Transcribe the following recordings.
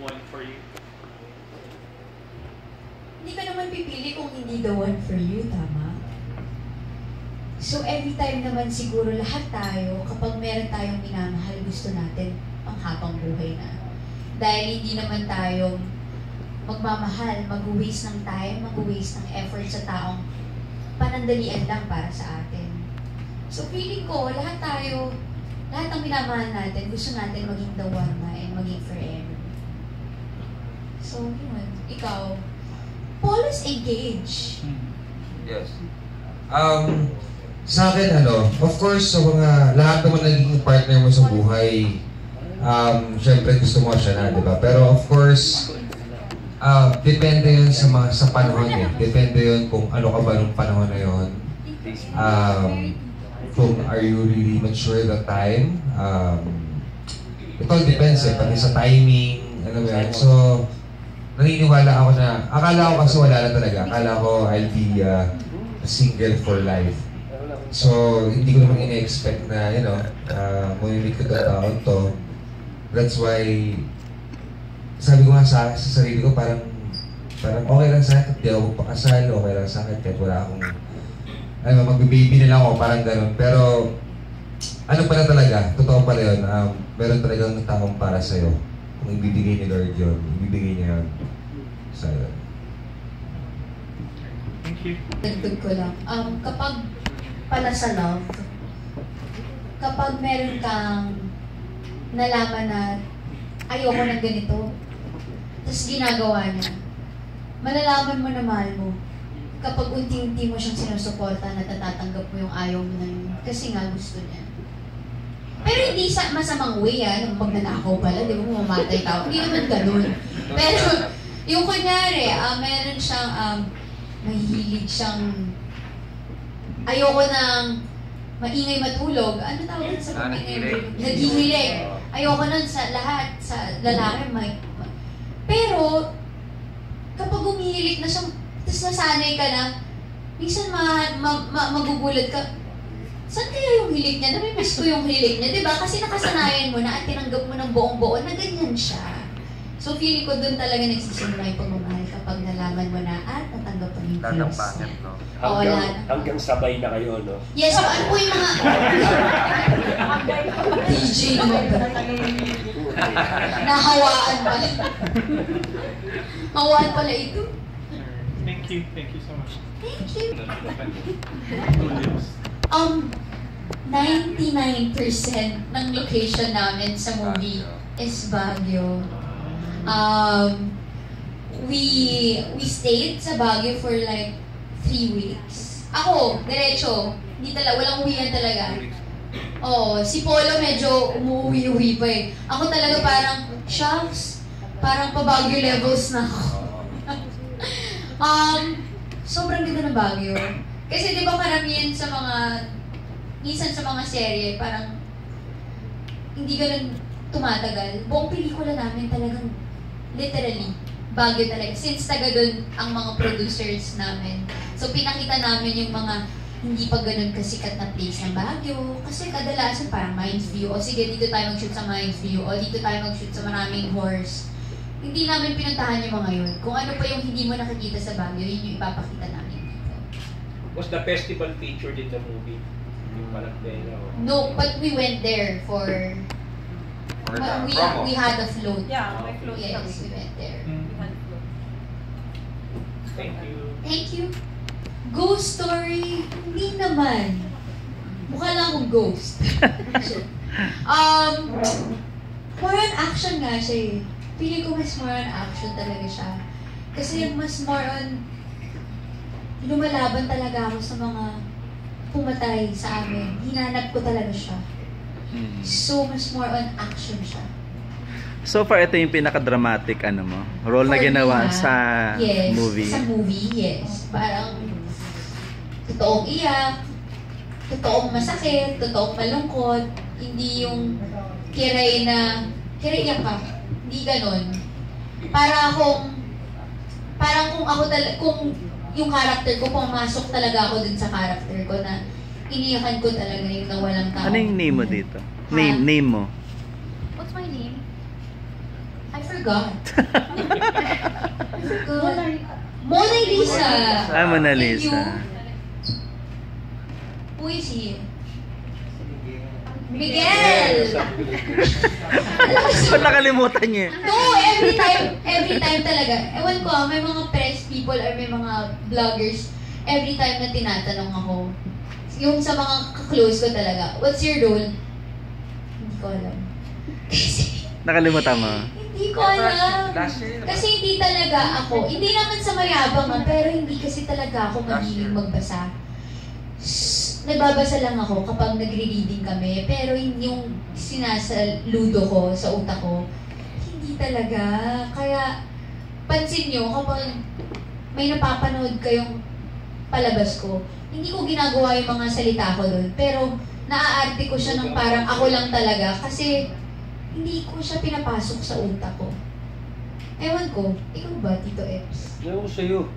one for you? Hindi ka naman pipili kung hindi the one for you, tama? So every time naman siguro lahat tayo, kapag meron tayong minamahal, gusto natin ang habang buhay na. Dahil hindi naman tayo magmamahal, mag-waste ng time, mag-waste ng effort sa taong panandalian lang para sa atin. So feeling ko, lahat ng minamahal natin, gusto natin maging the one na and maging forever. So yun, ikaw, Paul is engaged. Yes. Sa akin, of course, sa mga lahat naman naging partner mo sa buhay, syempre gusto mo siya na, di ba? Pero of course, depende yun sa panahon eh. Depende yun kung ano ka ba nung panahon na yun. Kung are you really mature that time. It all depends eh, pati sa timing, ano ba yan. So, naniniwala ako na, akala ko kasi wala na talaga. Akala ko I'll be single for life. So, hindi ko naman ina-expect na, mamimit ko na taon to. That's why, sabi ko nga sa sarili ko, parang okay lang sa akin, hindi ako pakasal, okay lang sa akin, kahit wala akong, magbe-baby na lang ako, parang gano'n. Pero, ano pala talaga, totoo pala yun, meron talagang taong para sa'yo. Kung ibibigay ni Lord yun, ibibigay niya yun sa'yo. Thank you. Dagdag ko lang, kapag pala sa love, kapag meron kang nalaman na ayoko ng ganito, tapos ginagawa niya, malalaman mo na mahal mo kapag unti-unti mo siyang sinusuporta na natatanggap mo yung ayaw mo na yun kasi nga gusto niya. Pero hindi sa masamang way, nung magnanakaw pala, di ba, mamamatay tao, hindi naman ganun. Pero yung kunyari, meron siyang mahihilig siyang ayoko ng maingay matulog. Ano tawag sa pag-ingay? Naghihilig. Ayoko nun sa lahat, sa lalaki. Pero, kapag umihilig na siya, tapos nasanay ka na, minsan magugulat ka, saan kaya yung hilig niya? Namimiss ko yung hilig niya, diba? Kasi nakasanayan mo na at tinanggap mo ng buong-buo na ganyan siya. So, feeling ko doon talaga nagsisimula yung pagmamahal kapag nalaman mo na at natanggap mo yung feelings niya. Hanggang sabay na kayo, no? Yes, so ano po yung mga... DJ naman ba? Nahawaan pala. Hawaan pala ito. Thank you so much. Thank you. 99% ng location namin sa movie is Baguio. We stayed sa Baguio for like 3 weeks. Ako, diretso. Hindi talaga, walang uwian talaga. Si Polo medyo umuwi-uwi pa eh. Ako talaga parang, shucks, parang pa-Baguio levels na ako. Sobrang ganda ng Baguio. Kasi di ba karamihan sa minsan sa mga serye, parang hindi ganun tumatagal. Buong pelikula namin talagang literally Baguio talaga. Since taga dun ang mga producers namin. So pinakita namin yung mga hindi pa ganun kasikat na place ng Baguio. Kasi kadalasan parang Mines View. O sige, dito tayo mag-shoot sa Mines View. O dito tayo mag-shoot sa maraming horse. Hindi namin pinuntahan yung mga yun. Kung ano pa yung hindi mo nakikita sa Baguio, yun yung ipapakita namin dito. Was the festival featured in the movie? Yung Palakbela? No, but we went there for we had a float. Yeah, may float. Yes, we went there. Thank you. Thank you. Ghost story? Hindi naman. Mukha lang akong ghost. More on action nga siya eh. Feeling ko mas more on action talaga siya. Kasi mas more on lumalaban talaga ako sa mga pumatay sa amin. Hinanap ko talaga siya. So, mas more on action siya. So far, ito yung pinaka-dramatic role na ginawa sa movie. Sa movie, yes. Parang totoong iyak, totoong masakit, totoong malungkot, hindi yung kiray iyak ka. Hindi ganon. Parang kung yung character ko, pumasok talaga ako dun sa character ko na iniyakan ko talaga yung nawalang tao. Ano yung name mo dito? Name mo? What's my name? I forgot forgot. Mona Lisa. Mona And Lisa. you? Who is he? Miguel! Ba't nakalimutan niya? No, every time talaga. Ewan ko, may mga press people or may mga vloggers, every time na tinatanong ako, yung sa mga close ko talaga, what's your role? Hindi ko alam. Kasi, Nakalimutan mo? hindi ko alam. Kasi hindi talaga ako, hindi naman sa mayabang, pero hindi kasi talaga ako mahilig magbasa. Nagbabasa lang ako kapag nagre-reading kami, pero yung sinasaludo ko sa utak ko, hindi talaga. Kaya, pansin nyo, kapag may napapanood kayong palabas ko, hindi ko ginagawa yung mga salita ko doon, pero naaarte ko siya ng parang ako lang talaga, kasi hindi ko siya pinapasok sa utak ko. Ewan ko, ikaw ba, Tito Eps? No, sa'yo.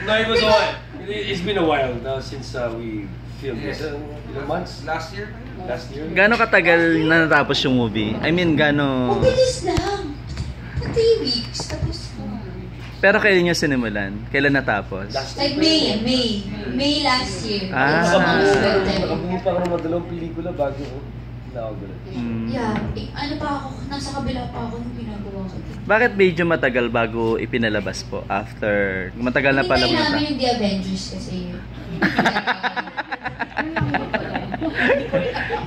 No, it's been a while now since we filmed this. Ilang months? Last year? Last year? Gano'ng katagal na natapos yung movie? I mean, gano'ng... Mabilis lang. 3 weeks, tapos Pero kailan niyo sinimulan? Kailan natapos? like May last year. Ah. Nakabuo pa ako ng madalawang pelikula bago na-ogulan. Yeah, ano pa ako, nasa kabila pa ako nung ginagawa ko. Bakit medyo matagal bago ipinalabas po? After... Matagal na pala Hinintay muna. namin yung The Avengers kasi.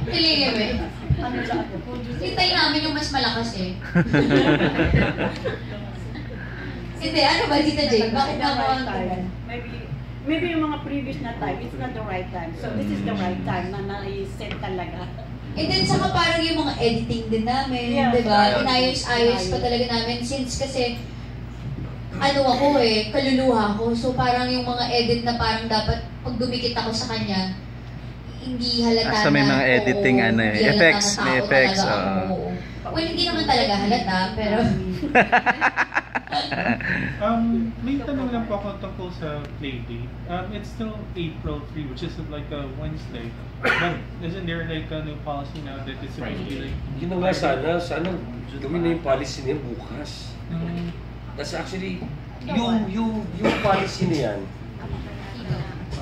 Hiligin mo eh. Hinintay namin yung mas malakas eh. Hindi, ano ba, Tita Jane? Bakit na ako Maybe yung mga previous na time, it's not the right time. So this is the right time na na-set talaga. And then saka parang yung mga editing din namin, Yeah. di ba? Inayos-ayos pa talaga namin since kasi ano ako eh, kaluluha ko. So parang yung mga edit na parang dapat pag dumikit ako sa kanya, hindi halata So may mga na, editing oo, ano eh, hindi halata effects, na may tao effects. talaga ako, oo. Well, hindi naman talaga halata, pero May tanong lang po ako tungkol sa Playdate. It's still April 3, which is like a Wednesday. But isn't there like a new policy now that it's supposed to be like... Yun na nga sana gawin na yung policy niya bukas. That's actually, yung policy na yan,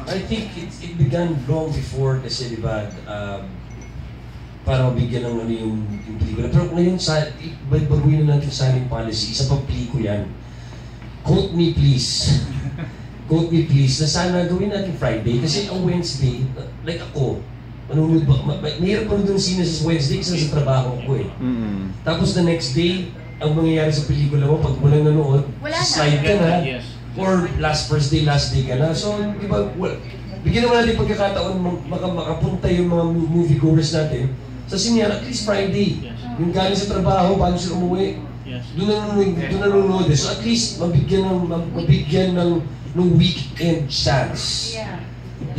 I think it began long before kasi diba, para mabigyan ng ano yung pelikula. Pero ngayon, baguhin na natin sa ating policy, isa pang pelikula yan. Quote me please. Quote me please, na sana gawin natin Friday kasi ang Wednesday, like ako, manunod ba, mahirap pa doon sino sa Wednesday kasi sa trabaho ko eh. Tapos the next day, ang mangyayari sa pelikula mo, pag walang nanood, slide ka na, or first day, last day ka na. So, di ba, bigyan naman natin pagkakataon makapunta yung mga moviegoers natin sa sinyan, at least Friday. Yung galing sa trabaho, bago sila umuwi, doon nanonood. So at least mabigyan ng weekend chance.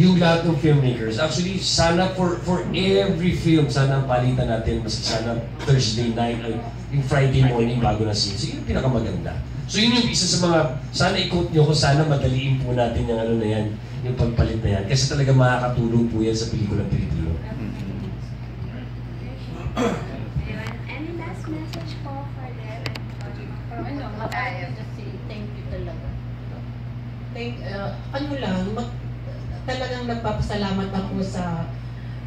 Yung lahat ng filmmakers. Actually, sana for every film, sana ang palitan natin, mas sana Thursday night, yung Friday morning bago na scene. So yun yung pinakamaganda. So yun yung isa sa mga, sana i-quote nyo ko, sana madaliin po natin yung ano na yan, yung pagpalit na yan. Kasi talaga makakatulong po yan sa pelikulang Pilipino. Any last message po for them and for tayo? Just say thank you talaga. Talagang nagpapasalamat ako sa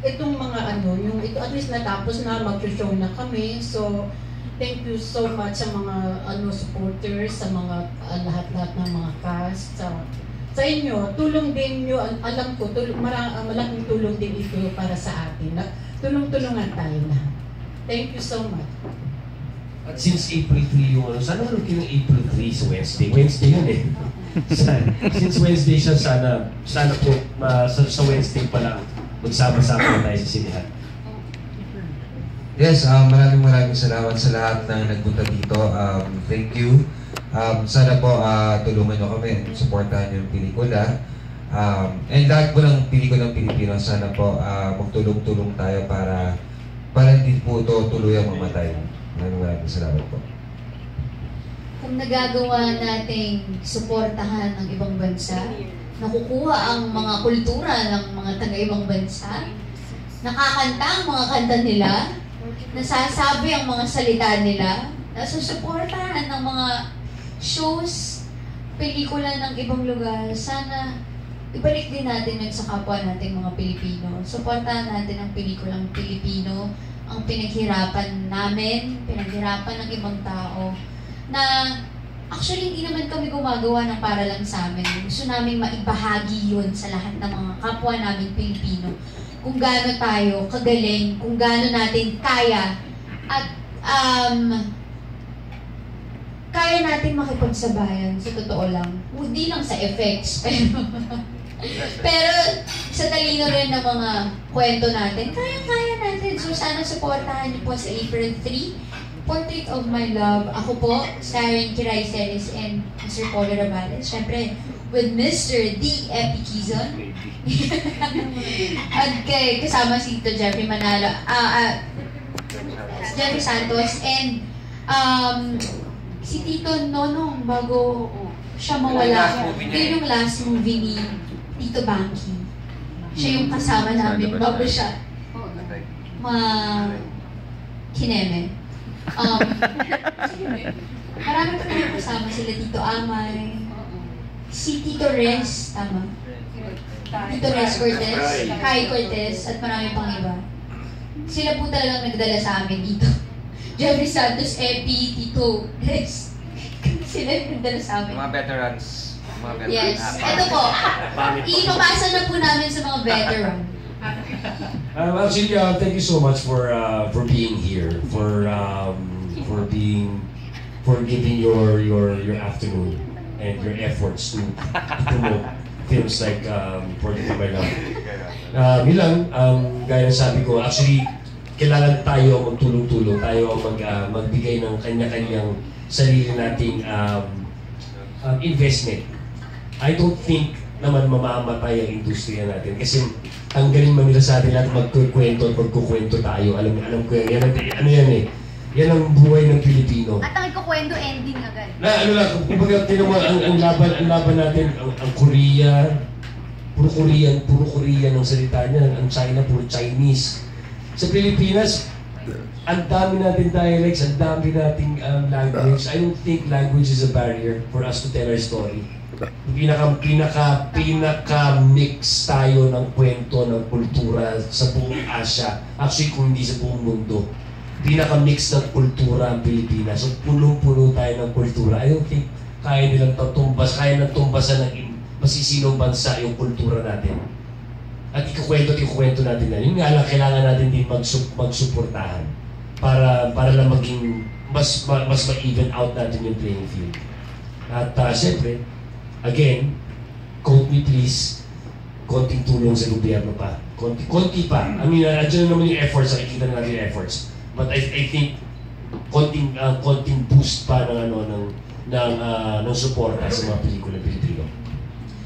itong mga yung ito at least natapos na, mag-show na kami. So, thank you so much sa mga supporters, sa mga lahat-lahat ng mga cast. Sa inyo, tulong din nyo, alam ko, malaking tulong din ito para sa atin. Tulong-tulungan tayo na. Thank you so much. At since April 3 yung sana naman yung April 3 sa Wednesday. Wednesday yun eh. Since Wednesday siya, sana po sa Wednesday pa lang magsama-sama tayo sa sinihan. Yes, maraming salamat sa lahat na nagpunta dito. Thank you. Sana po tulungan nyo kami, supportahan nyo yung pelikula. And lahat po ng pelikulang Pilipino, sana po magtulong-tulong tayo para hindi po ito tuluyang mamatay. Maraming salamat po. kung nagagawa nating suportahan ng ibang bansa, nakukuha ang mga kultura ng mga taga-ibang bansa, nakakanta ang mga kanta nila, nasasabi ang mga salita nila, nasusuportahan ng mga shows, pelikula ng ibang lugar. Sana ibalik din natin yun sa kapwa nating mga Pilipino. Suportahan natin ang pelikulang Pilipino, ang pinaghirapan namin, pinaghirapan ng ibang tao, na actually hindi naman kami gumagawa ng para lang sa amin. Gusto namin maibahagi yun sa lahat ng mga kapwa namin Pilipino. Kung gaano tayo kagaling, kung gaano natin kaya, at kaya natin makipagsabayan, sa totoo lang. Hindi lang sa effects, pero sa talino rin ng mga kwento natin, kaya natin. So sana supportahan niyo po sa April 3, Portrait of My Love. Ako po, starring Kiray Celis and Mr. Paulo Ravales. Siyempre, with Mr. D. Epi Quizon. At kasama si Tito Jeffrey Manalo, Jeffrey Santos, and si Tito Nonong bago siya mawala. Yun yung last movie ni Tito Banky. Siya yung kasama namin bago siya kineme. Marami pa naman kasama sila Tito Amay, si Tito Rez, tama? Tito Rez Cortez, Kai Cortez, at marami pang iba. Sila po talagang nagdala sa amin dito. Jeffrey Santos, Epi, Tito Rez. Sila yung nagdala sa amin. Mga veterans. Yes. Ito po. Ipapasa na po namin sa mga veteran. Actually, thank you so much for being here, for giving your afternoon and your efforts to promote films like Portrait of My Love. Yun lang, gaya ng sabi ko, actually, kailangan tayo magtulong-tulong, tayo magbigay ng kanya-kanyang sarili nating investment. I don't think naman mamamatay ang industriya natin kasi ang galing man nila sa atin lahat magkukwento tayo. Alam ko yan, ano yan eh. Yan ang buhay ng Pilipino. At ang ikukwento ending agad. Na ano lang, kumbaga ang laban natin, ang Korea, puro Korean ang salita niya, ang China, puro Chinese. Sa Pilipinas, ang dami natin dialects, ang dami nating language. I don't think language is a barrier for us to tell our story. Pinaka-mix tayo ng kwento, ng kultura sa buong Asia. Actually, kung hindi sa buong mundo. Pinaka-mix ng kultura ang Pilipinas. So, punong-puno tayo ng kultura. I don't think kaya nilang tumbasan ng masisinong bansa yung kultura natin. At ikukwento natin na. Yun nga lang, kailangan natin din magsuportahan para lang maging mas ma-even out natin yung playing field. At siyempre, again, quote me please, konting tulong sa gobyerno pa. Konti pa. I mean, andyan naman yung efforts, nakikita natin yung efforts. But I think konting boost pa ng suporta sa mga pelikula Pilipino.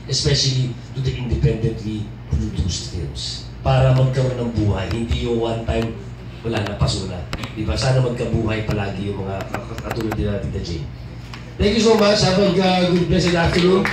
Especially to the independently produced films. Para magkaroon ng buhay, hindi yung one time wala na, paso na. Diba? Sana magkabuhay palagi yung mga katulad nila Tita Jane. Thank you so much. Have a good blessed afternoon.